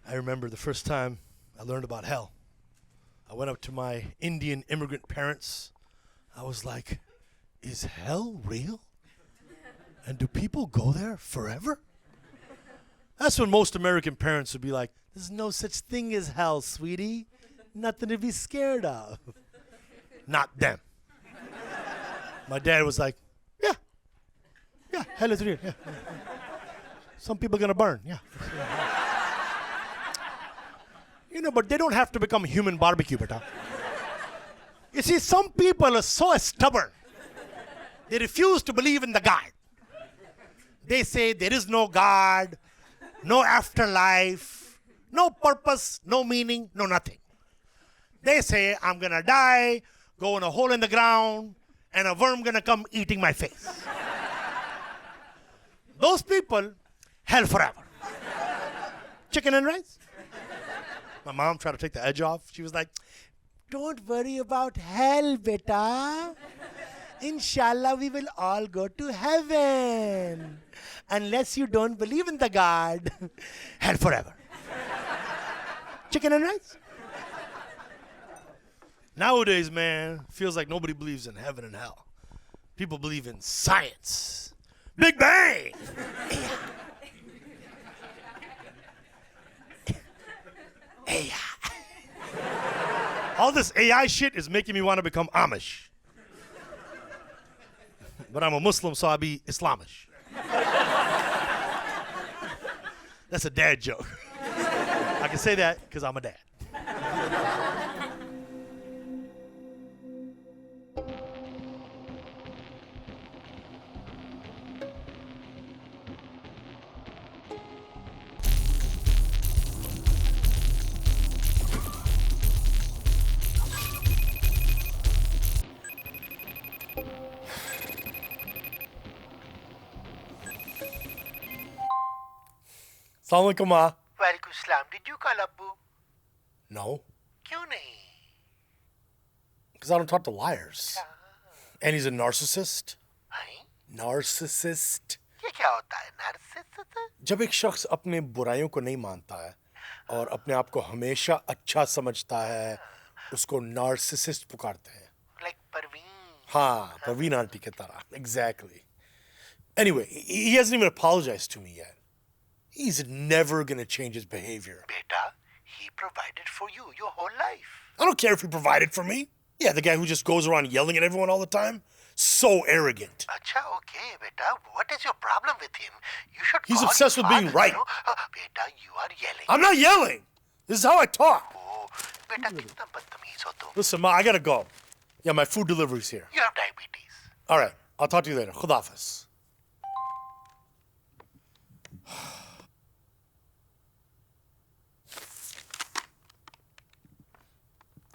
I remember the first time I learned about hell. I went up to my Indian immigrant parents. I was like, is hell real? And do people go there forever? That's when most American parents would be like, there's no such thing as hell, sweetie. Nothing to be scared of. Not them. My dad was like, yeah, hell is real. Yeah. Some people are going to burn, yeah. You know, but they don't have to become human barbecue, beta. You see, some people are so stubborn. They refuse to believe in the God. They say there is no God, no afterlife, no purpose, no meaning, no nothing. They say, I'm going to die, go in a hole in the ground, and a worm going to come eating my face. Those people, hell forever. Chicken and rice. My mom tried to take the edge off. She was like, don't worry about hell, beta. Inshallah, we will all go to heaven. Unless you don't believe in the God, hell forever. Chicken and rice. Nowadays, man, feels like nobody believes in heaven and hell. People believe in science. Big Bang. AI. All this AI shit is making me want to become Amish. But I'm a Muslim, so I'll be Islamish. That's a dad joke. I can say that because I'm a dad. Assalamu alaikum, Ma. Walaikum salam. Did you call Abbu? No, क्यों नहीं? because I don't talk to liars. And he's a narcissist. हैं? Narcissist. ये क्या होता है? Narcissist? जब एक शख्स अपने बुराइयों को नहीं मानता है और अपने आप को हमेशा अच्छा समझता है, उसको नार्सिसिस्ट पुकारते हैं. Like Parveen. हाँ, परवीन आंटी की तरह. Exactly. Anyway, he hasn't even apologized to me yet. He's never going to change his behavior. Beta, he provided for you your whole life. I don't care if he provided for me. Yeah, the guy who just goes around yelling at everyone all the time. So arrogant. अच्छा, okay, beta. What is your problem with him? You should. He's call obsessed his with being father, right. you know? Beta, you are yelling. I'm not yelling. This is how I talk. Oh, beta, कितना बदतमीज हो तुम. Listen, Ma, I gotta go. Yeah, my food delivery's here. You have diabetes. All right, I'll talk to you later. Khudafis.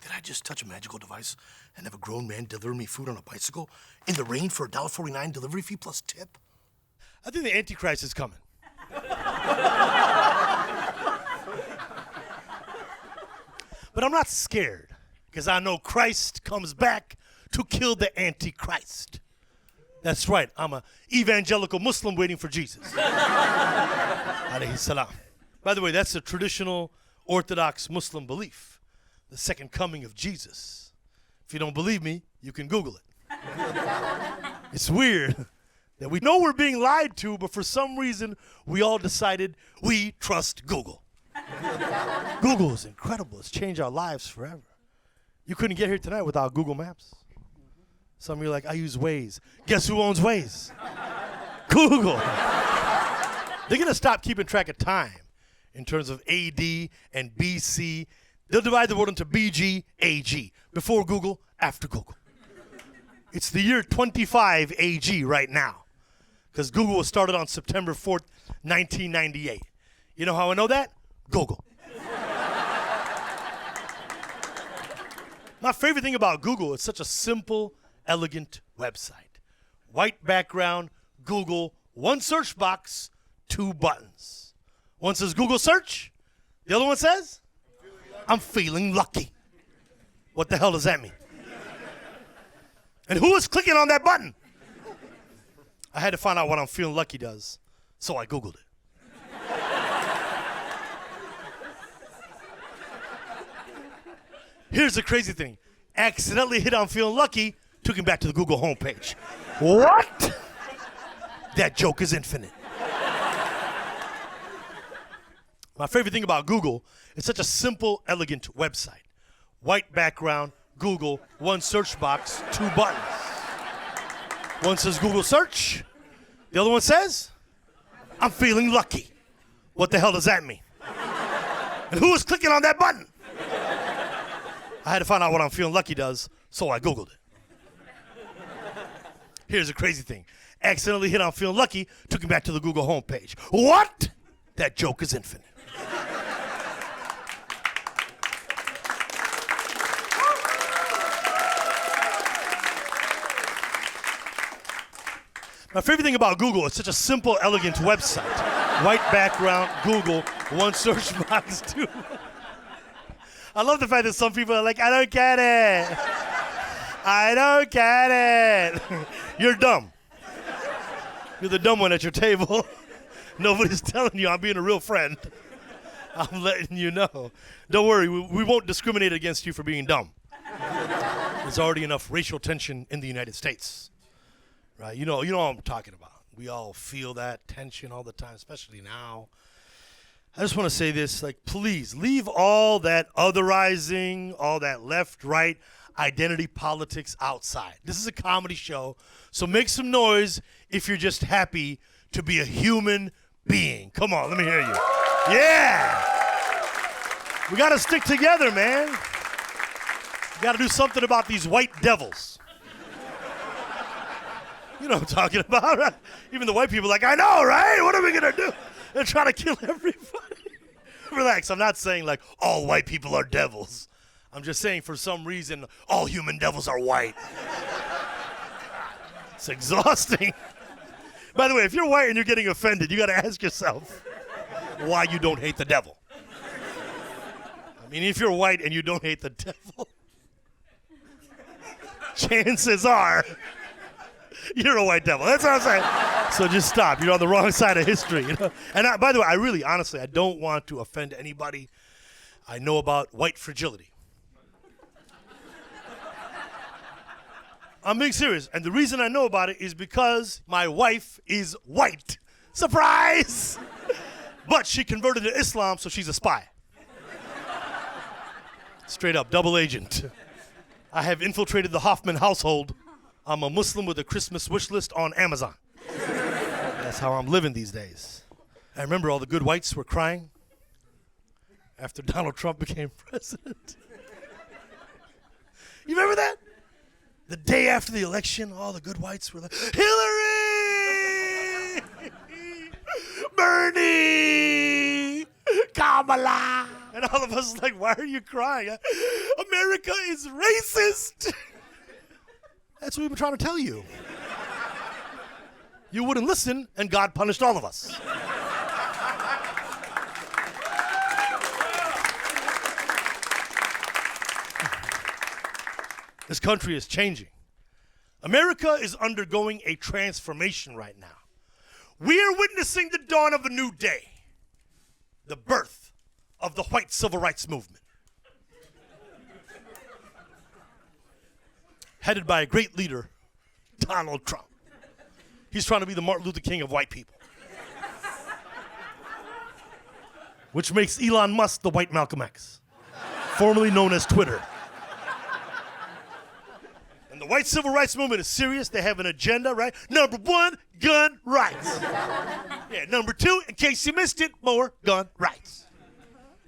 Did I just touch a magical device and have a grown man deliver me food on a bicycle in the rain for $1.49 delivery fee plus tip? I think the Antichrist is coming. But I'm not scared, because I know Christ comes back to kill the Antichrist. That's right, I'm an evangelical Muslim waiting for Jesus. Alayhi salam. By the way, that's a traditional Orthodox Muslim belief, the second coming of Jesus. If you don't believe me, you can Google it. It's weird that we know we're being lied to, but for some reason, we all decided we trust Google. Google is incredible. It's changed our lives forever. You couldn't get here tonight without Google Maps. Some of you are like, I use Waze. Guess who owns Waze? Google. They're going to stop keeping track of time in terms of AD and BC. They'll divide the world into BG, AG. Before Google, after Google. It's the year 25 AG right now, because Google was started on September 4th, 1998. You know how I know that? Google. My favorite thing about Google, it's such a simple, elegant website. White background, Google, one search box, two buttons. One says Google search, the other one says, I'm feeling lucky. What the hell does that mean? And who is clicking on that button? I had to find out what I'm feeling lucky does, so I Googled it. Here's the crazy thing. Accidentally hit on feeling lucky, took him back to the Google homepage. What? That joke is infinite. My favorite thing about Google, it's such a simple, elegant website. White background, Google, one search box, two buttons. One says Google search. The other one says, I'm feeling lucky. What the hell does that mean? And who is clicking on that button? I had to find out what I'm feeling lucky does, so I Googled it. Here's the crazy thing. Accidentally hit on feeling lucky, took him back to the Google homepage. What? That joke is infinite. My favorite thing about Google, it's such a simple, elegant website. White background, Google, one search box, two. I love the fact that some people are like, I don't get it. I don't get it. You're dumb. You're the dumb one at your table. Nobody's telling you I'm being a real friend. I'm letting you know. Don't worry, we won't discriminate against you for being dumb. There's already enough racial tension in the United States. Right? You know what I'm talking about. We all feel that tension all the time, especially now. I just want to say this, like, please leave all that otherizing, all that left-right identity politics outside. This is a comedy show, so make some noise if you're just happy to be a human being. Come on, let me hear you. Yeah! We got to stick together, man. We got to do something about these white devils. You know what I'm talking about, right? Even the white people are like, I know, right? What are we going to do? They're trying to kill everybody. Relax, I'm not saying like all white people are devils. I'm just saying for some reason, all human devils are white. It's exhausting. By the way, if you're white and you're getting offended, you got to ask yourself why you don't hate the devil. I mean, if you're white and you don't hate the devil, chances are you're a white devil. That's what I'm saying. So just stop. You're on the wrong side of history. You know? And by the way, I really, honestly, I don't want to offend anybody. I know about white fragility. I'm being serious. And the reason I know about it is because my wife is white. Surprise! But she converted to Islam, so she's a spy. Straight up, double agent. I have infiltrated the Hoffman household. I'm a Muslim with a Christmas wish list on Amazon. That's how I'm living these days. I remember all the good whites were crying after Donald Trump became president. You remember that? The day after the election, all the good whites were like, Hillary! Bernie! Kamala! And all of us like, why are you crying? America is racist! That's what we've been trying to tell you. You wouldn't listen, and God punished all of us. This country is changing. America is undergoing a transformation right now. We are witnessing the dawn of a new day, the birth of the white civil rights movement. Headed by a great leader, Donald Trump. He's trying to be the Martin Luther King of white people. Which makes Elon Musk the white Malcolm X, formerly known as Twitter. And the white civil rights movement is serious. They have an agenda, right? Number 1, gun rights. Yeah, number 2, in case you missed it, more gun rights.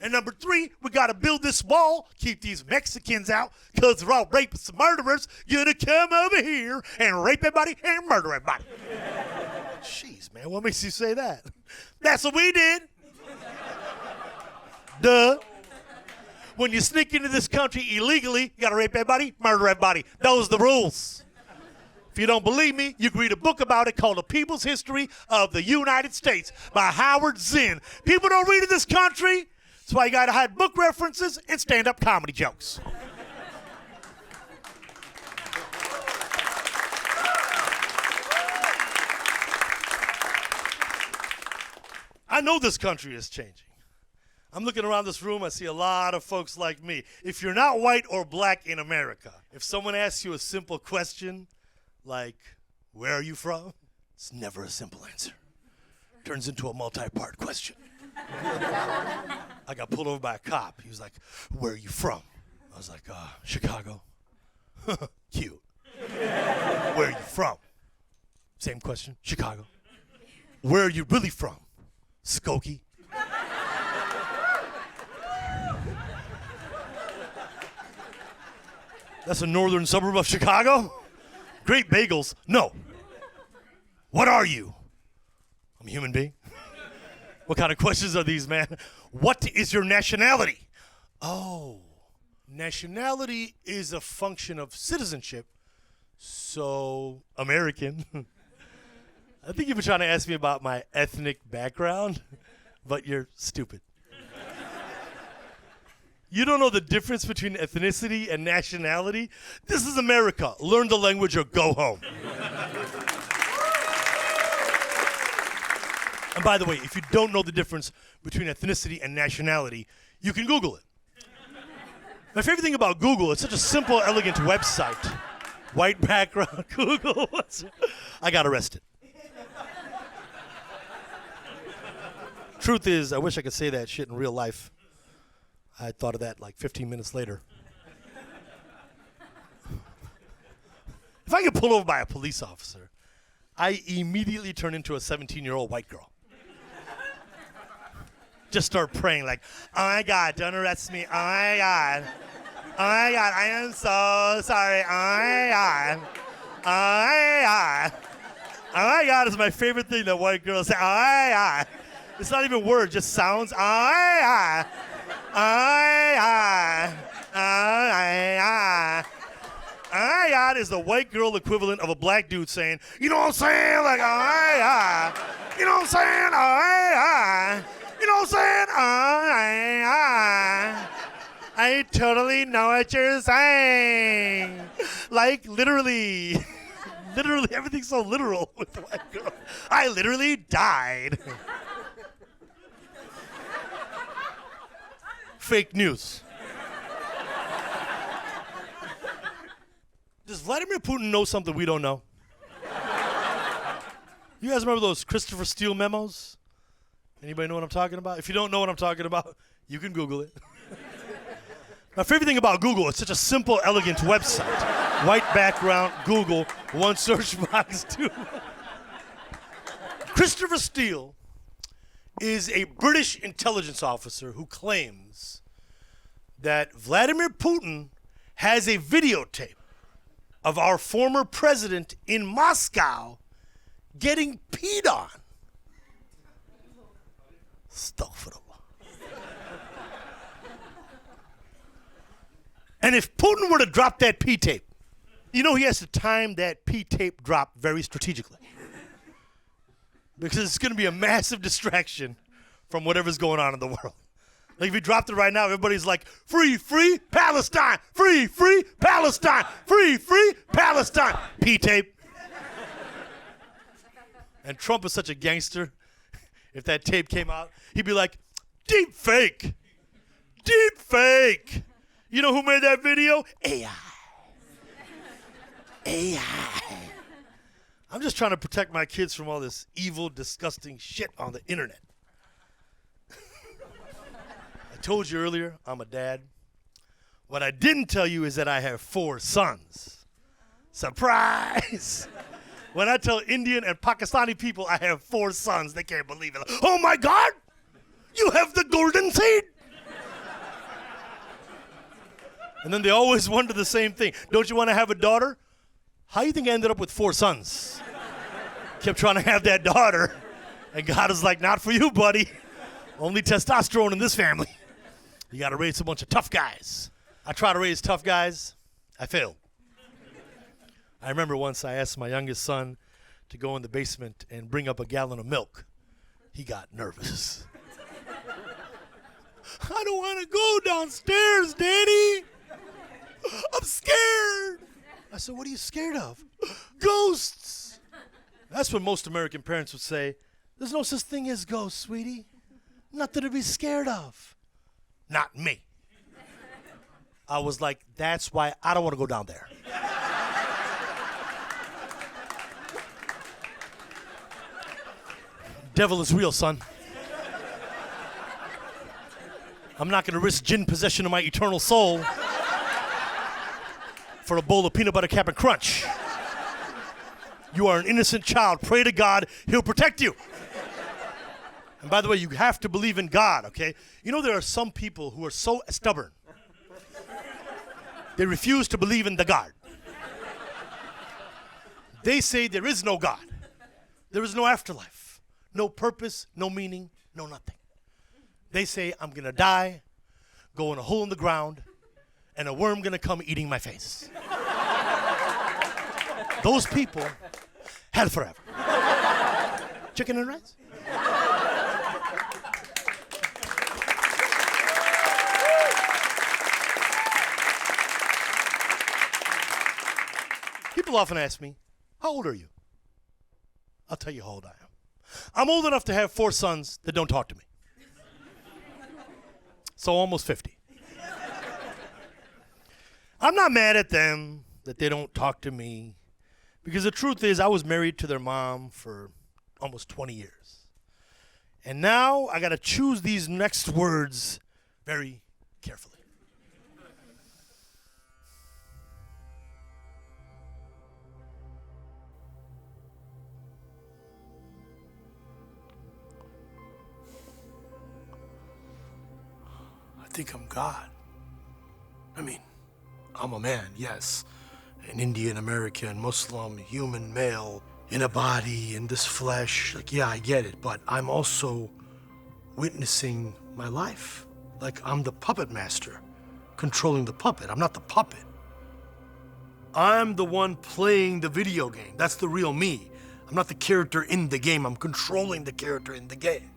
And number 3, we got to build this wall, keep these Mexicans out, because they're all rapists and murderers. You're going to come over here and rape everybody and murder everybody. Jeez, man, what makes you say that? That's what we did. Duh. When you sneak into this country illegally, you got to rape everybody, murder everybody. Those are the rules. If you don't believe me, you can read a book about it called The People's History of the United States by Howard Zinn. People don't read in this country. That's why you got to hide book references and stand-up comedy jokes. I know this country is changing. I'm looking around this room, I see a lot of folks like me. If you're not white or black in America, if someone asks you a simple question like, where are you from? It's never a simple answer. Turns into a multi-part question. I got pulled over by a cop. He was like, where are you from? I was like, Chicago. Cute. Where are you from? Same question, Chicago. Where are you really from? Skokie. That's a northern suburb of Chicago? Great bagels. No. What are you? I'm a human being. What kind of questions are these, man? What is your nationality? Oh, nationality is a function of citizenship. So, American. I think you've been trying to ask me about my ethnic background, but you're stupid. You don't know the difference between ethnicity and nationality? This is America. Learn the language or go home. And by the way, if you don't know the difference between ethnicity and nationality, you can Google it. My favorite thing about Google, it's such a simple, elegant website. White background, Google. I got arrested. Truth is, I wish I could say that shit in real life. I thought of that like 15 minutes later. If I get pulled over by a police officer, I immediately turn into a 17-year-old white girl. Just start praying like, oh my God, don't arrest me. Oh my God. Oh my God, I am so sorry. Oh my God. Oh my God. Oh my God is my favorite thing that white girls say. Oh my God. It's not even words, just sounds. Oh my God. Oh my God. Oh my God. Oh my God is the white girl equivalent of a black dude saying, you know what I'm saying? Like, oh my God. You know what I'm saying? Oh my God. You know what I'm saying? Oh my God. I totally know what you're saying. Like, literally. Literally, everything's so literal with the white girl. I literally died. Fake news. Does Vladimir Putin know something we don't know? You guys remember those Christopher Steele memos? Anybody know what I'm talking about? If you don't know what I'm talking about, you can Google it. My favorite thing about Google, it's such a simple, elegant website. White background, Google, one search box, two. Christopher Steele is a British intelligence officer who claims that Vladimir Putin has a videotape of our former president in Moscow getting peed on. Astaghfirullah. And if Putin were to drop that pee tape, you know he has to time that pee tape drop very strategically. Because it's going to be a massive distraction from whatever's going on in the world. Like if he dropped it right now, everybody's like, free, free Palestine, free, free Palestine, free, free Palestine. Pee tape. And Trump is such a gangster. If that tape came out, he'd be like, deep fake. Deep fake. You know who made that video? AI. AI. I'm just trying to protect my kids from all this evil, disgusting shit on the internet. I told you earlier, I'm a dad. What I didn't tell you is that I have 4 sons. Surprise! When I tell Indian and Pakistani people I have 4 sons, they can't believe it. Oh my God! You have the golden seed! And then they always wonder the same thing. Don't you want to have a daughter? How do you think I ended up with 4 sons? Kept trying to have that daughter. And God is like, not for you, buddy. Only testosterone in this family. You got to raise a bunch of tough guys. I try to raise tough guys. I failed. I remember once I asked my youngest son to go in the basement and bring up a gallon of milk. He got nervous. I don't want to go downstairs, Daddy. I'm scared. I said, what are you scared of? Ghosts. That's what most American parents would say. There's no such thing as ghosts, sweetie. Nothing to be scared of. not me. I was like, that's why I don't want to go down there. Devil is real, son. I'm not going to risk jinn possession of my eternal soul for a bowl of peanut butter Cap'n Crunch. You are an innocent child. Pray to God. He'll protect you. And by the way, you have to believe in God, okay? You know there are some people who are so stubborn. They refuse to believe in the God. They say there is no God. There is no afterlife. No purpose, no meaning, no nothing. They say, I'm going to die, go in a hole in the ground, and a worm going to come eating my face. Those people, hell forever. Chicken and rice? People often ask me, how old are you? I'll tell you how old I am. I'm old enough to have 4 sons that don't talk to me. So almost 50. I'm not mad at them that they don't talk to me, because the truth is I was married to their mom for almost 20 years. And now I got to choose these next words very carefully. I think I'm God. I mean, I'm a man, yes. An Indian, American, Muslim, human, male, in a body, in this flesh. Like, yeah, I get it, but I'm also witnessing my life. Like, I'm the puppet master, controlling the puppet. I'm not the puppet. I'm the one playing the video game. That's the real me. I'm not the character in the game. I'm controlling the character in the game.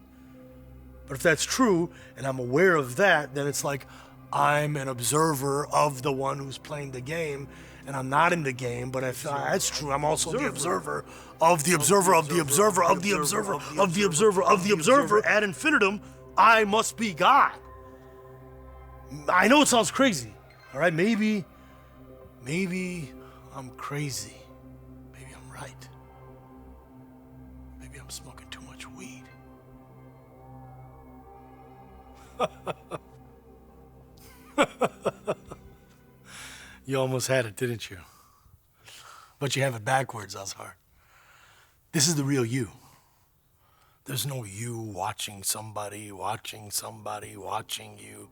But if that's true, and I'm aware of that, then it's like I'm an observer of the one who's playing the game, and I'm not in the game, but if that's true, I'm also the observer of the observer of the observer of the observer of the observer of the observer. Ad infinitum, I must be God. I know it sounds crazy, all right? Maybe I'm crazy. Maybe I'm right. Maybe I'm smoking too much weed. You almost had it, didn't you? But you have it backwards, Azhar. This is the real you. There's no you watching somebody watching you.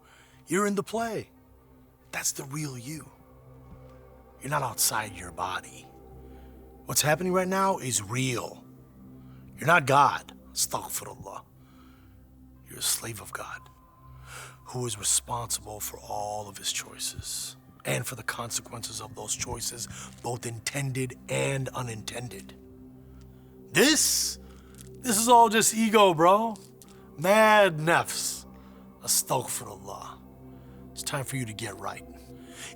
You're in the play. That's the real you. You're not outside your body. What's happening right now is real. You're not God. Astaghfirullah. You're a slave of God, who is responsible for all of his choices and for the consequences of those choices, both intended and unintended. This is all just ego, bro. Mad nafs. Astaghfirullah. It's time for you to get right.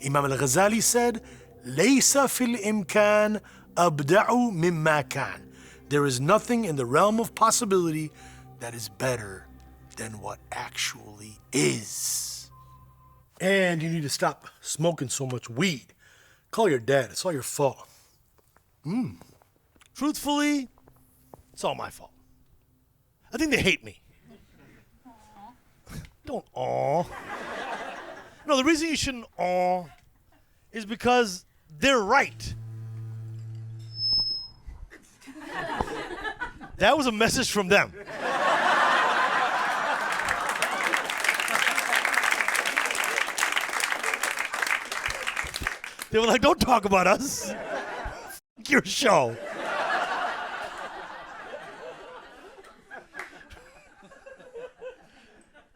Imam al-Ghazali said, "Laysa fil imkan abda'u mimma kan." There is nothing in the realm of possibility that is better than what actually is. And you need to stop smoking so much weed. Call your dad. It's all your fault. Truthfully, it's all my fault. I think they hate me. Don't aw. No, the reason you shouldn't aw is because they're right. That was a message from them. They were like, don't talk about us. F your show.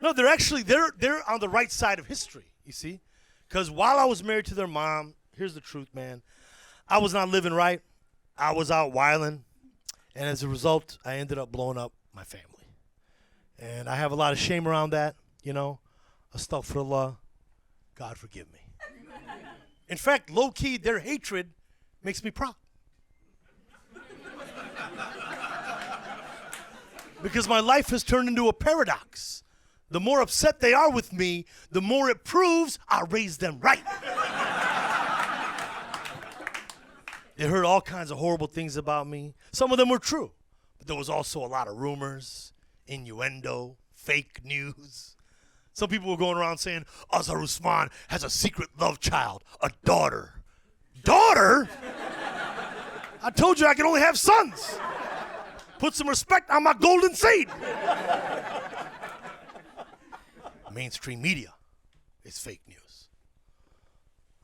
No, they're on the right side of history, you see? Because while I was married to their mom, here's the truth, man. I was not living right. I was out wilding. And as a result, I ended up blowing up my family. And I have a lot of shame around that, you know. Astaghfirullah. God forgive me. In fact, low-key, their hatred makes me proud. Because my life has turned into a paradox the more upset they are with me, the more it proves I raised them right. They heard all kinds of horrible things about me. Some of them were true, but there was also a lot of rumors, innuendo, fake news. Some people were going around saying, Azhar Usman has a secret love child, a daughter. Daughter? I told you I can only have sons. Put some respect on my golden seed. Mainstream media is fake news.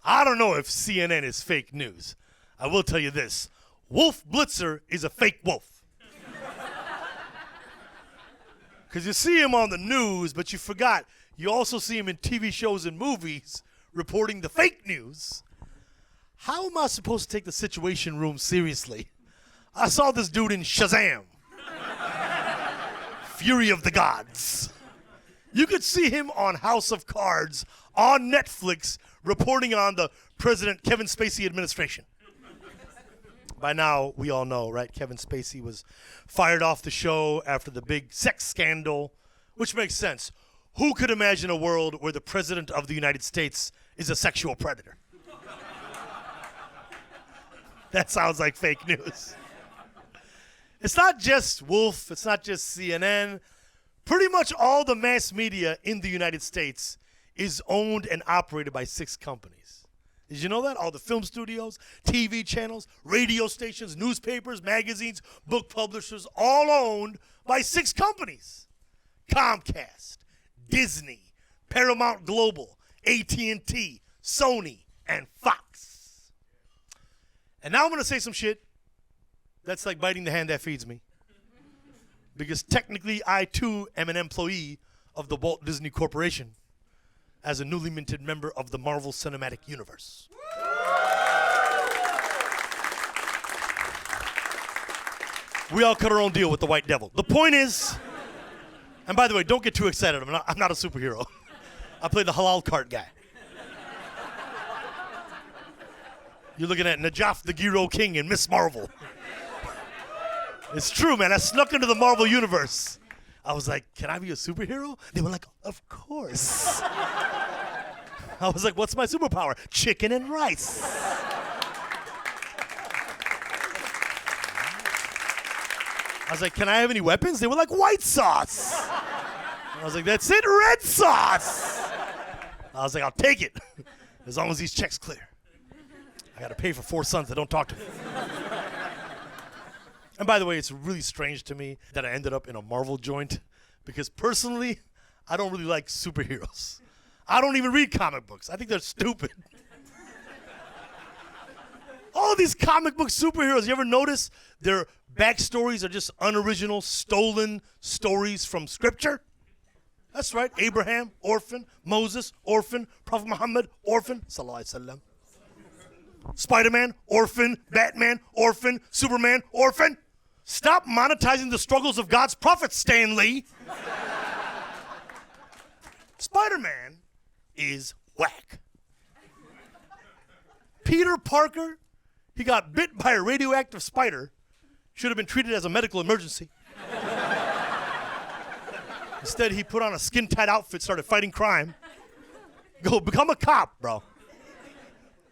I don't know if CNN is fake news. I will tell you this. Wolf Blitzer is a fake wolf. Because you see him on the news, but you forgot. You also see him in TV shows and movies reporting the fake news. How am I supposed to take the Situation Room seriously? I saw this dude in Shazam. Fury of the Gods. You could see him on House of Cards on Netflix reporting on the President Kevin Spacey administration. By now, we all know, right? Kevin Spacey was fired off the show after the big sex scandal, which makes sense. Who could imagine a world where the President of the United States is a sexual predator? That sounds like fake news. It's not just Wolf. It's not just CNN. Pretty much all the mass media in the United States is owned and operated by 6 companies. Did you know that? All the film studios, TV channels, radio stations, newspapers, magazines, book publishers, all owned by 6 companies. Comcast, Disney, Paramount Global, AT&T, Sony, and Fox. And now I'm going to say some shit that's like biting the hand that feeds me. Because technically, I too am an employee of the Walt Disney Corporation as a newly minted member of the Marvel Cinematic Universe. We all cut our own deal with the White Devil. The point is, and by the way, don't get too excited. I'm not a superhero. I play the halal cart guy. You're looking at Najaf the Giro King and Miss Marvel. It's true, man. I snuck into the Marvel universe. I was like, can I be a superhero? They were like, of course. I was like, what's my superpower? Chicken and rice. I was like, can I have any weapons? They were like, white sauce. I was like, that's it, red sauce. I was like, I'll take it, as long as these checks clear. I got to pay for 4 sons that don't talk to me. And by the way, it's really strange to me that I ended up in a Marvel joint because personally, I don't really like superheroes. I don't even read comic books. I think they're stupid. All these comic book superheroes, you ever notice their backstories are just unoriginal, stolen stories from scripture? That's right. Abraham, orphan. Moses, orphan. Prophet Muhammad, orphan. Sallallahu Alaihi Wasallam. Spider-Man, orphan. Batman, orphan. Superman, orphan. Stop monetizing the struggles of God's prophets, Stan Lee. Spider-Man is whack. Peter Parker, he got bit by a radioactive spider. Should have been treated as a medical emergency. Instead, he put on a skin-tight outfit, started fighting crime. Go become a cop, bro.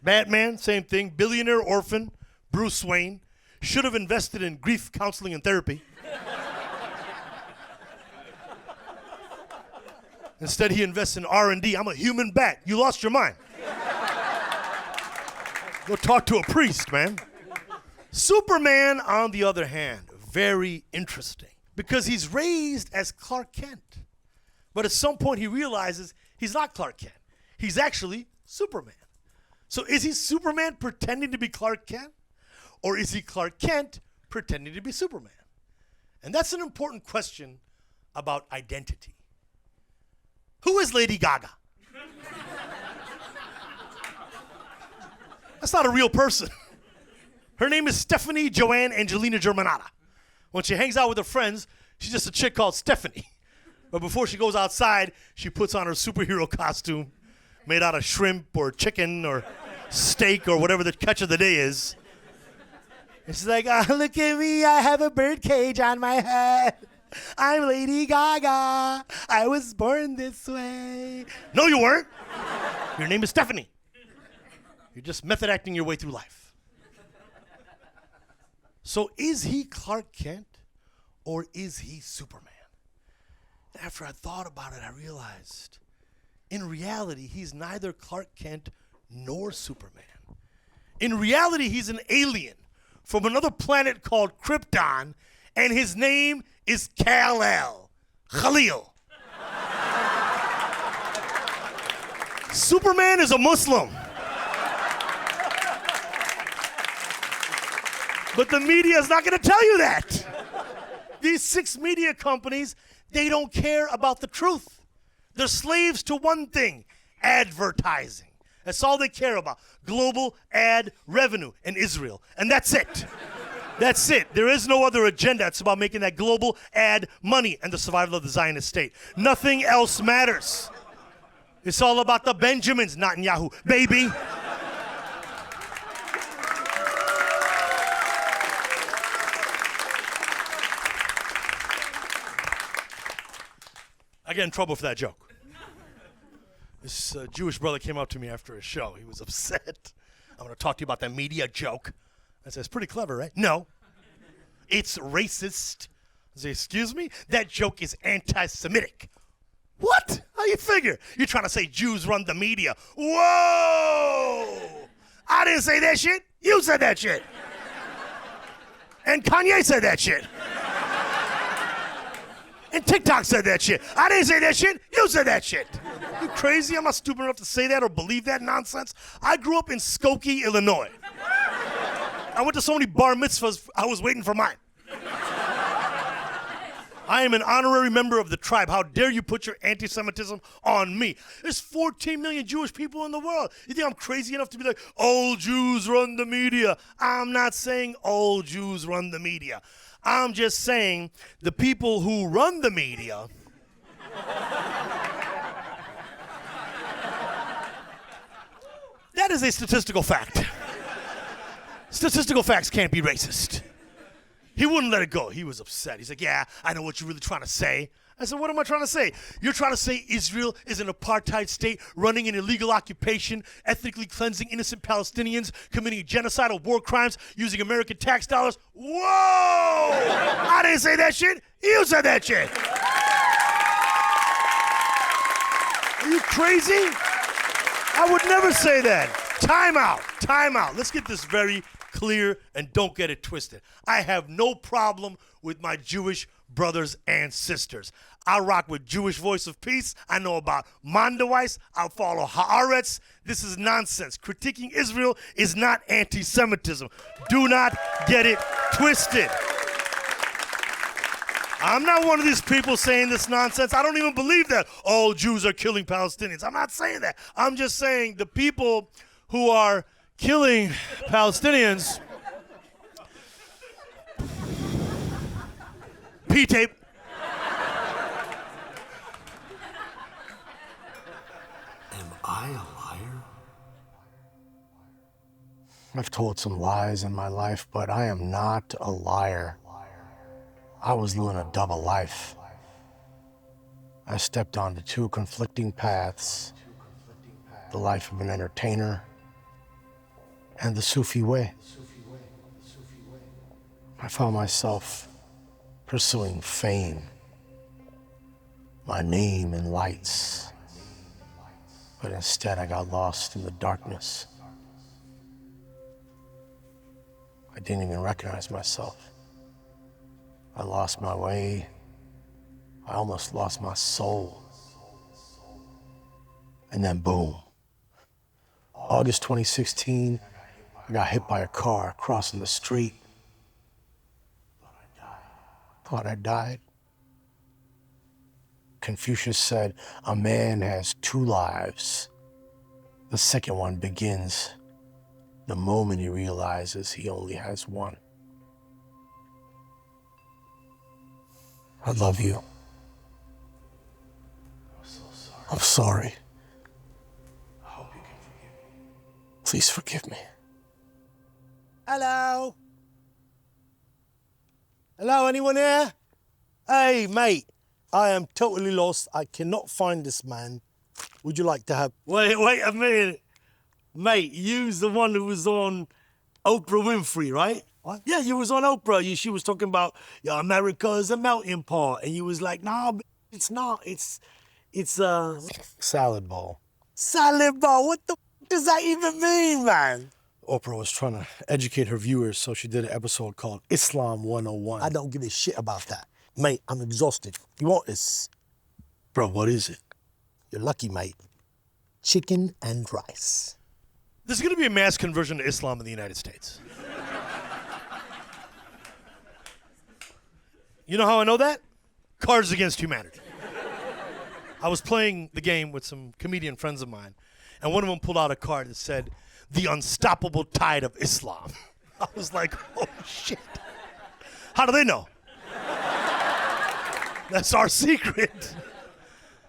Batman, same thing. Billionaire orphan, Bruce Wayne. Should have invested in grief counseling and therapy. Instead, he invests in R&D. I'm a human bat. You lost your mind. Go talk to a priest, man. Superman, on the other hand, very interesting because he's raised as Clark Kent. But at some point, he realizes he's not Clark Kent. He's actually Superman. So is he Superman pretending to be Clark Kent? Or is he Clark Kent pretending to be Superman? And that's an important question about identity. Who is Lady Gaga? That's not a real person. Her name is Stephanie Joanne Angelina Germanata. When she hangs out with her friends, she's just a chick called Stephanie. But before she goes outside, she puts on her superhero costume made out of shrimp or chicken or steak or whatever the catch of the day is. And she's like, oh, look at me, I have a bird cage on my head. I'm Lady Gaga. I was born this way. No, you weren't. Your name is Stephanie. You're just method acting your way through life. So is he Clark Kent or is he Superman? After I thought about it, I realized in reality, he's neither Clark Kent nor Superman. In reality, he's an alien from another planet called Krypton, and his name is Kal-El, Khalil. Superman is a Muslim. But the media is not going to tell you that. These 6 media companies, they don't care about the truth. They're slaves to one thing, advertising. That's all they care about. Global ad revenue in Israel. And that's it. That's it. There is no other agenda. It's about making that global ad money and the survival of the Zionist state. Nothing else matters. It's all about the Benjamins, Netanyahu. Baby. I get in trouble for that joke. This Jewish brother came up to me after a show. He was upset. I'm going to talk to you about that media joke. I said, it's pretty clever, right? No. It's racist. I said, excuse me? That joke is anti-Semitic. What? How you figure? You're trying to say Jews run the media. Whoa! I didn't say that shit. You said that shit. And Kanye said that shit. And TikTok said that shit. I didn't say that shit. You said that shit. You crazy? I'm not stupid enough to say that or believe that nonsense. I grew up in Skokie, Illinois. I went to so many bar mitzvahs, I was waiting for mine. I am an honorary member of the tribe. How dare you put your anti-Semitism on me? There's 14 million Jewish people in the world. You think I'm crazy enough to be like, all Jews run the media? I'm not saying all Jews run the media. I'm just saying the people who run the media that is a statistical fact. Statistical facts can't be racist. He wouldn't let it go. He was upset. He's like, yeah, I know what you're really trying to say. I said, what am I trying to say? You're trying to say Israel is an apartheid state running an illegal occupation, ethnically cleansing innocent Palestinians, committing genocidal war crimes, using American tax dollars? Whoa! I didn't say that shit. You said that shit. Are you crazy? I would never say that. Time out. Time out. Let's get this very clear and don't get it twisted. I have no problem with my Jewish brothers and sisters. I rock with Jewish Voice of Peace. I know about Mondaweiss. I follow Haaretz. This is nonsense. Critiquing Israel is not anti-Semitism. Do not get it twisted. I'm not one of these people saying this nonsense. I don't even believe that all Jews are killing Palestinians. I'm not saying that. I'm just saying the people who are killing Palestinians. P-tape. Am I a liar? I've told some lies in my life, but I am not a liar. I was living a double life. I stepped onto 2 conflicting paths, the life of an entertainer and the Sufi way. I found myself pursuing fame, my name in lights, but instead I got lost in the darkness. I didn't even recognize myself. I lost my way. I almost lost my soul. And then boom. August 2016, I got hit by a car crossing the street. Thought I died. Confucius said, a man has 2 lives. The second one begins the moment he realizes he only has one. I love you. I'm sorry. I hope you can forgive me. Please forgive me. Hello? Hello, anyone there? Hey, mate, I am totally lost. I cannot find this man. Would you like to have... Wait a minute. Mate, you's the one who was on Oprah Winfrey, right? What? Yeah, you was on Oprah. She was talking about, America is a melting pot. And you was like, nah, it's not. It's Salad bowl. salad bar. What the does that even mean, man? Oprah was trying to educate her viewers, so she did an episode called Islam 101. I don't give a shit about that. Mate, I'm exhausted. You want this? Bro, what is it? You're lucky, mate. Chicken and rice. There's going to be a mass conversion to Islam in the United States. You know how I know that? Cards Against Humanity. I was playing the game with some comedian friends of mine, and one of them pulled out a card that said, "The Unstoppable Tide of Islam." I was like, oh shit. How do they know? That's our secret.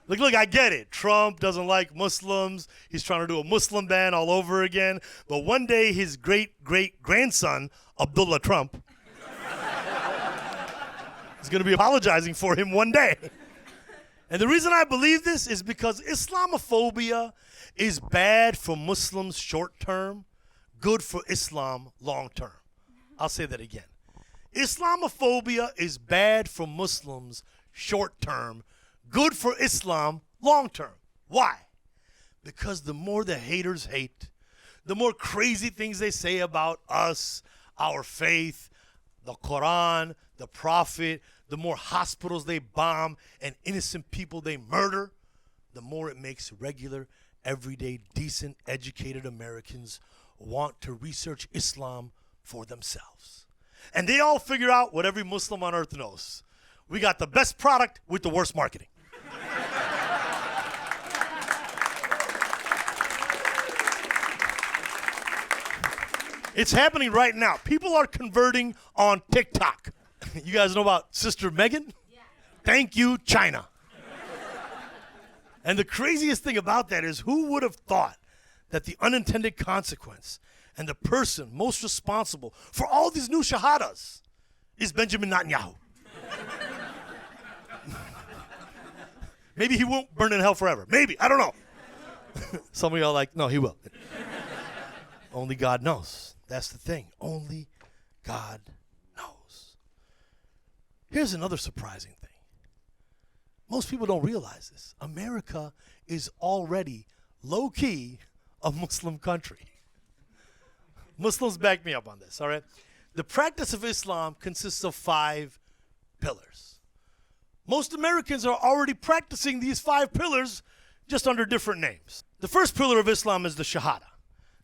Look, I get it. Trump doesn't like Muslims. He's trying to do a Muslim ban all over again. But one day his great-great-grandson, Abdullah Trump, is going to be apologizing for him one day. And the reason I believe this is because Islamophobia is bad for Muslims short term, good for Islam long term. I'll say that again. Islamophobia is bad for Muslims short term, good for Islam long term. Why? Because the more the haters hate, the more crazy things they say about us, our faith, the Quran, the Prophet, the more hospitals they bomb and innocent people they murder, the more it makes regular, everyday, decent, educated Americans want to research Islam for themselves. And they all figure out what every Muslim on earth knows. We got the best product with the worst marketing. It's happening right now. People are converting on TikTok. You guys know about Sister Megan? Yeah. Thank you, China. And the craziest thing about that is, who would have thought that the unintended consequence and the person most responsible for all these new shahadas is Benjamin Netanyahu? Maybe he won't burn in hell forever. Maybe. I don't know. Some of y'all are like, no, he will. Only God knows. That's the thing. Only God knows. Here's another surprising thing. Most people don't realize this. America is already low-key a Muslim country. Muslims back me up on this, all right? The practice of Islam consists of 5 pillars. Most Americans are already practicing these 5 pillars just under different names. The first pillar of Islam is the Shahada.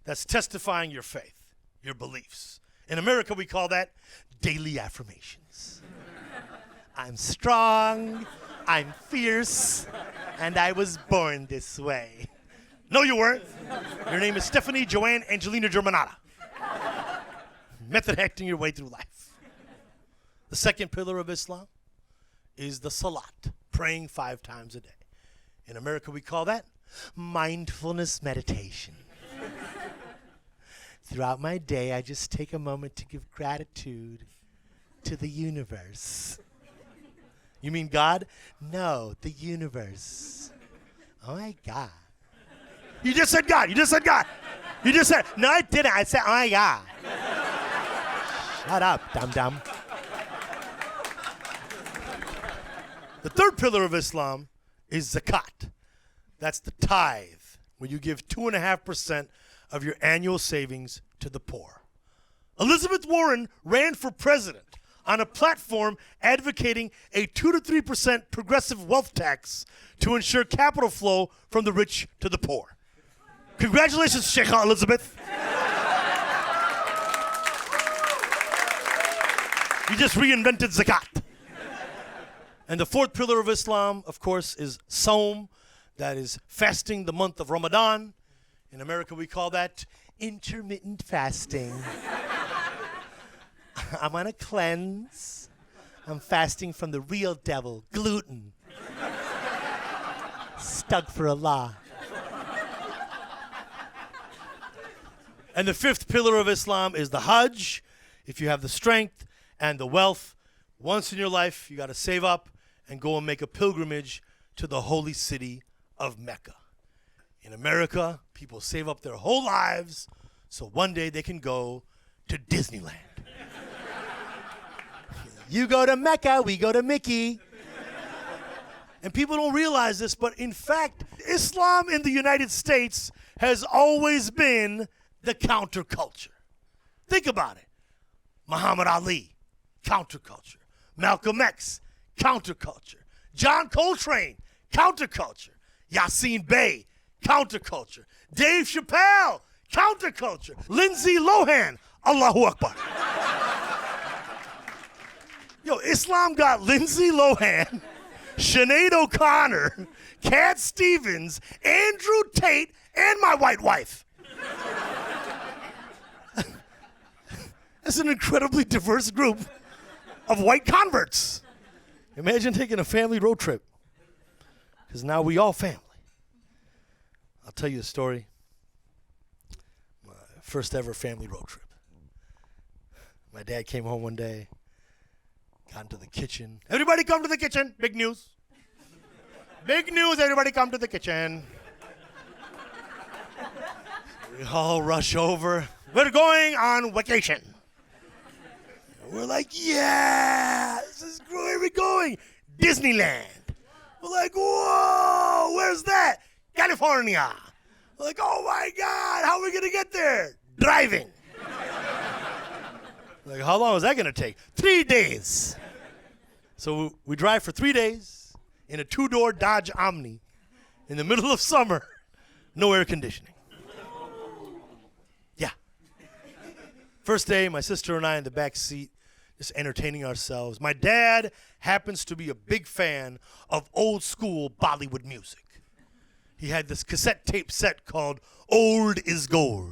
That's testifying your faith, your beliefs. In America, we call that daily affirmations. I'm strong, I'm fierce, and I was born this way. No, you weren't. Your name is Stephanie Joanne Angelina Germanata. Method acting your way through life. The second pillar of Islam is the Salat, praying 5 times a day. In America, we call that mindfulness meditation. Throughout my day, I just take a moment to give gratitude to the universe. You mean God? No, the universe. Oh my God. You just said God. You just said God. You just said, no, I didn't. I said, oh my God. Shut up, dum-dum. The third pillar of Islam is zakat. That's the tithe, where you give 2.5% of your annual savings to the poor. Elizabeth Warren ran for president on a platform advocating a 2 to 3% progressive wealth tax to ensure capital flow from the rich to the poor. Congratulations, Sheikha Elizabeth. You just reinvented zakat. And the fourth pillar of Islam, of course, is Saum. That is fasting the month of Ramadan. In America, we call that intermittent fasting. I'm on a cleanse. I'm fasting from the real devil, gluten. Astaghfirullah. And the fifth pillar of Islam is the Hajj. If you have the strength and the wealth, Once in your life, you got to save up and go and make a pilgrimage to the holy city of Mecca. In America, people save up their whole lives so one day they can go to Disneyland. You go to Mecca, we go to Mickey. And people don't realize this, but in fact, Islam in the United States has always been the counterculture. Think about it. Muhammad Ali, counterculture. Malcolm X, counterculture. John Coltrane, counterculture. Yassine Bey, counterculture. Dave Chappelle, counterculture. Lindsay Lohan, Allahu Akbar. Yo, Islam got Lindsay Lohan, Sinead O'Connor, Cat Stevens, Andrew Tate, and my white wife. That's an incredibly diverse group of white converts. Imagine taking a family road trip, because now we all family. I'll tell you a story. My first ever family road trip. My dad came home one day, got into the kitchen. Everybody come to the kitchen. Big news. Big news, everybody come to the kitchen. We all rush over. We're going on vacation. We're like, yeah, this is great. Where are we going? Disneyland. We're like, whoa, where's that? California. We're like, oh my God, how are we going to get there? Driving. Like, how long is that going to take? 3 days. So we drive for 3 days in a 2-door Dodge Omni in the middle of summer, no air conditioning. Yeah. First day, my sister and I in the back seat, just entertaining ourselves. My dad happens to be a big fan of old school Bollywood music. He had this cassette tape set called Old is Gold.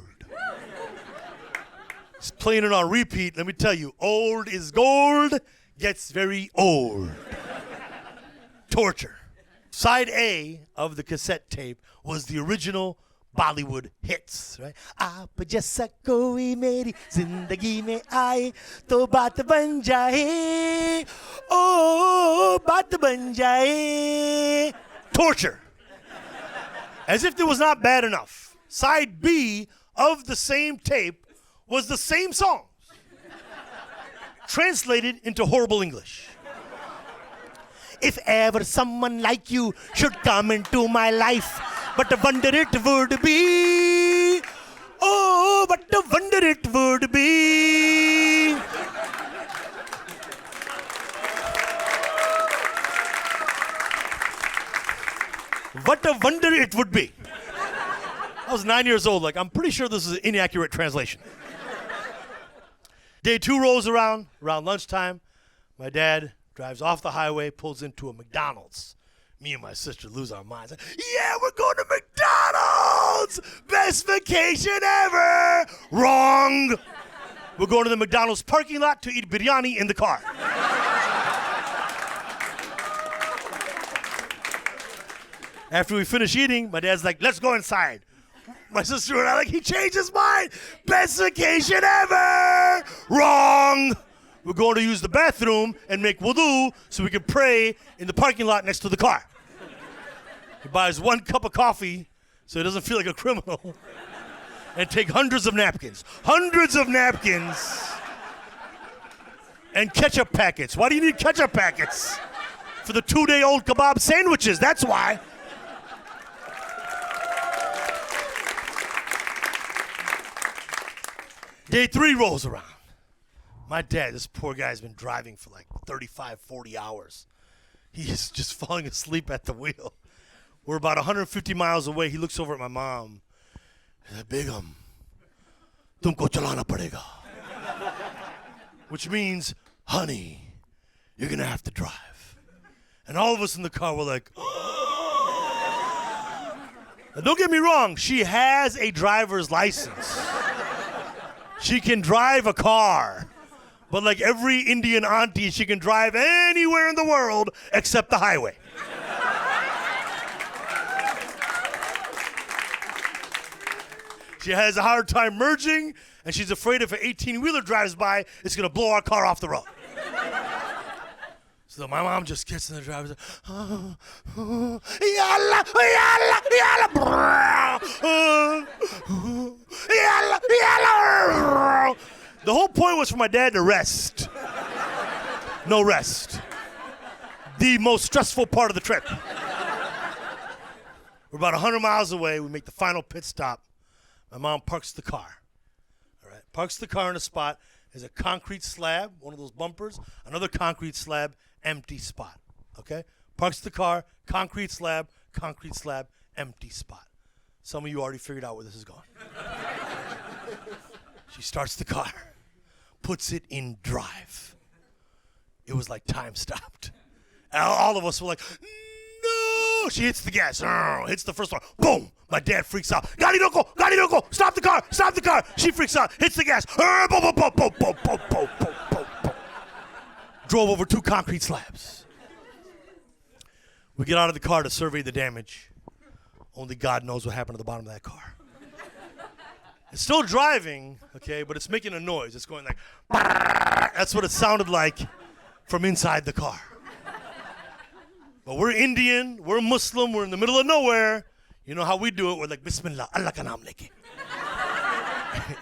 He's playing it on repeat. Let me tell you, old is gold gets very old. Torture. Side A of the cassette tape was the original Bollywood hits, right? Aap jaisa koi meri zindagi mein aaye to baat ban jaye, oh baat ban jaye. Torture. As if it was not bad enough. Side B of the same tape was the same songs, translated into horrible English. If ever someone like you should come into my life, but a wonder it would be. Oh, but a wonder it would be. What a wonder it would be. I was 9 years old, like, I'm pretty sure this is an inaccurate translation. Day 2 rolls around lunchtime. My dad drives off the highway, pulls into a McDonald's. Me and my sister lose our minds. Yeah, we're going to McDonald's! Best vacation ever! Wrong! We're going to the McDonald's parking lot to eat biryani in the car. After we finish eating, my dad's like, let's go inside. My sister and I like, he changed his mind. Best vacation ever! Wrong! We're going to use the bathroom and make wudu so we can pray in the parking lot next to the car. He buys 1 cup of coffee so he doesn't feel like a criminal and take hundreds of napkins. Hundreds of napkins and ketchup packets. Why do you need ketchup packets? For the 2-day-old kebab sandwiches, that's why. Day 3 rolls around. My dad, this poor guy's been driving for like 35, 40 hours. He's just falling asleep at the wheel. We're about 150 miles away. He looks over at my mom. He's like, Begum, tumko chalana padega. Which means, honey, you're going to have to drive. And all of us in the car were like, now, don't get me wrong. She has a driver's license. She can drive a car. But like every Indian auntie, she can drive anywhere in the world except the highway. She has a hard time merging, and she's afraid if an 18-wheeler drives by, it's going to blow our car off the road. So my mom just gets in the driver's like, yalla, yalla, yalla, yalla, yalla. The whole point was for my dad to rest. No rest. The most stressful part of the trip. We're about 100 miles away. We make the final pit stop. My mom parks the car. All right, parks the car in a spot. There's a concrete slab, one of those bumpers, another concrete slab, empty spot. Okay? Parks the car, concrete slab, empty spot. Some of you already figured out where this is going. She starts the car, puts it in drive. It was like time stopped. And all of us were like, no! She hits the gas, hits the first one, boom! My dad freaks out. Gadi, don't go! Stop the car! She freaks out, hits the gas, boom, boom, boom, boom, boom, boom, boom, boom, boom. Drove over 2 concrete slabs. We get out of the car to survey the damage. Only God knows what happened to the bottom of that car. It's still driving, okay, but it's making a noise. It's going like, that's what it sounded like from inside the car. But we're Indian, we're Muslim, we're in the middle of nowhere. You know how we do it? We're like, Bismillah, Allah ka naam leke.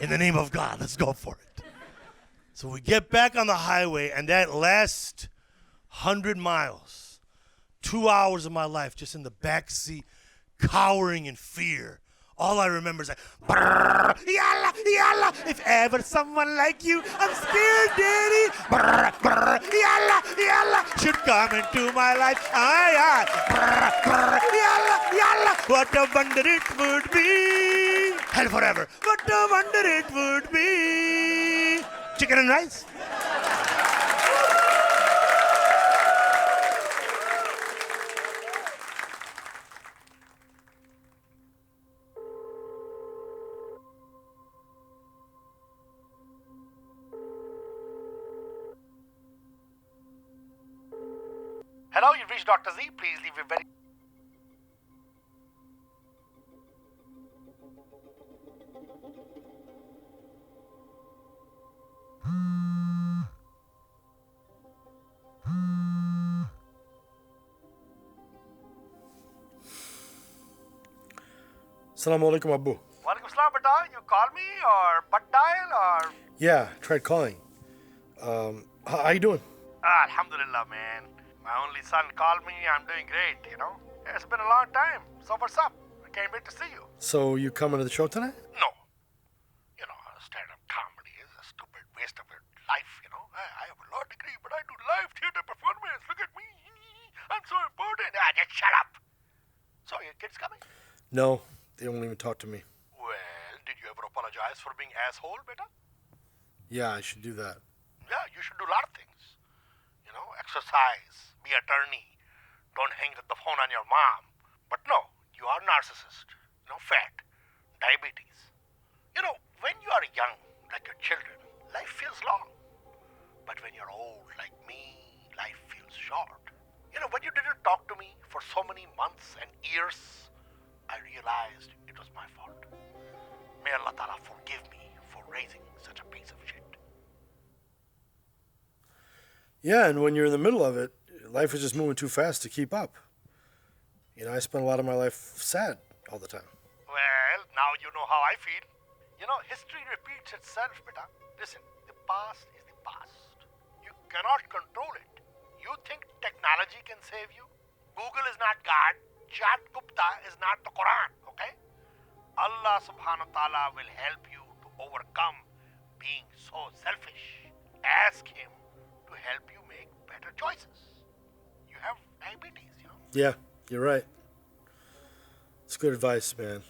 In the name of God, let's go for it. So we get back on the highway, and that last 100 miles, 2 hours of my life just in the back seat, cowering in fear. All I remember is like, brrr, yalla, yalla, if ever someone like you, I'm scared, daddy, brrr, brrr, yalla, yalla, should come into my life, aye, brrr, brrr, yalla, yalla, what a wonder it would be, hell forever, what a wonder it would be, chicken and rice. Hello, you've reached Dr. Z. Please leave a very... Assalamu alaikum, Abu. Walaikum salam, beta. You call me or butt dial or... Yeah, tried calling. How you doing? Alhamdulillah, man. My only son called me. I'm doing great, you know. It's been a long time. So what's up? I can't wait to see you. So you coming to the show tonight? No. You know, stand-up comedy is a stupid waste of your life, you know. I have a law degree, but I do live theater performance. Look at me. I'm so important. Just shut up. So your kids coming? No, they won't even talk to me. Well, did you ever apologize for being asshole, beta? Yeah, I should do that. Yeah, you should do a lot of things. You know, exercise, be attorney, don't hang with the phone on your mom. But no, you are narcissist, you know, fat, diabetes. You know, when you are young, like your children, life feels long. But when you're old, like me, life feels short. You know, when you didn't talk to me for so many months and years, I realized it was my fault. May Allah Ta'ala forgive me for raising such a piece of shit. Yeah, and when you're in the middle of it, life is just moving too fast to keep up. You know, I spent a lot of my life sad all the time. Well, now you know how I feel. You know, history repeats itself, beta. Listen, the past is the past. You cannot control it. You think technology can save you? Google is not God. Chat Gupta is not the Quran, okay? Allah subhanahu wa ta'ala will help you to overcome being so selfish. Ask Him to help you make better choices. You have diabetes, you know? Yeah, you're right. It's good advice, man.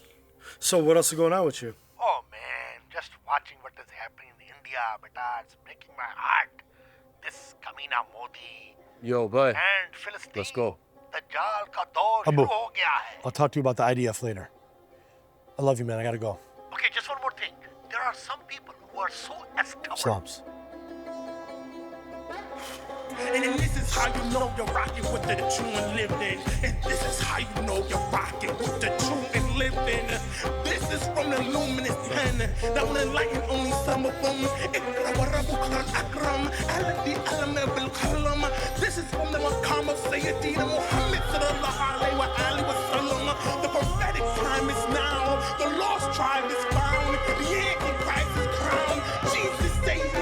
So what else is going on with you? Oh man, just watching what is happening in India, beta, it's breaking my heart. This Kamina Modi Yo, bud. and Philistine. Let's go. Dajjal ka daur Abu. shuru ho gaya hai. I'll talk to you about the IDF later. I love you, man. I gotta go. Okay, just one more thing. There are some people who are so stubborn. Slumps. And this is how you know you're rocking with the true and lived in. And this is how you know you're rocking with the true and lived in. This is from the luminous man that will enlighten only some of them. This is from the Maqam of Sayyidina Muhammad sallallahu alayhi wa alihi wa sallam. The prophetic time is now. The lost tribe is found. The Antichrist is crowned. Jesus saves the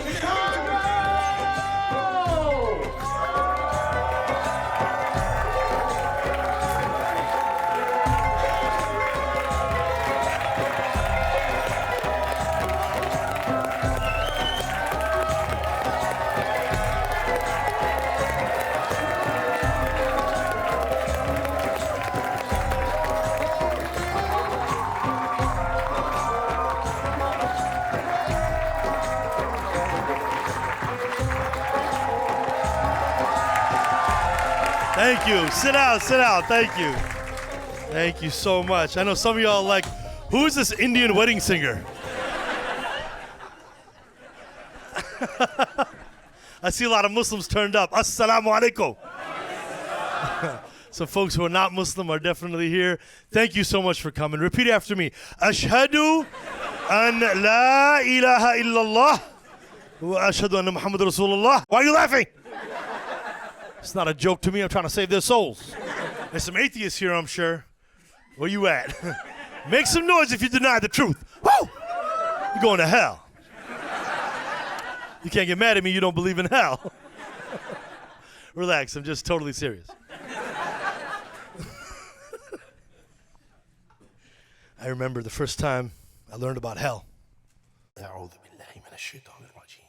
Thank you. Sit down, sit down. Thank you. Thank you so much. I know some of y'all are like, who's this Indian wedding singer? I see a lot of Muslims turned up. Assalamu alaikum. Some folks who are not Muslim are definitely here. Thank you so much for coming. Repeat after me. Ashhadu an la ilaha illallah wa ashhadu anna Muhammad Rasulullah. Why are you laughing? It's not a joke to me. I'm trying to save their souls. There's some atheists here, I'm sure. Where you at? Make some noise if you deny the truth. Woo! You're going to hell. You can't get mad at me. You don't believe in hell. Relax. I'm just totally serious. I remember the first time I learned about hell. أعوذ بالله من الشيطان الرجيم.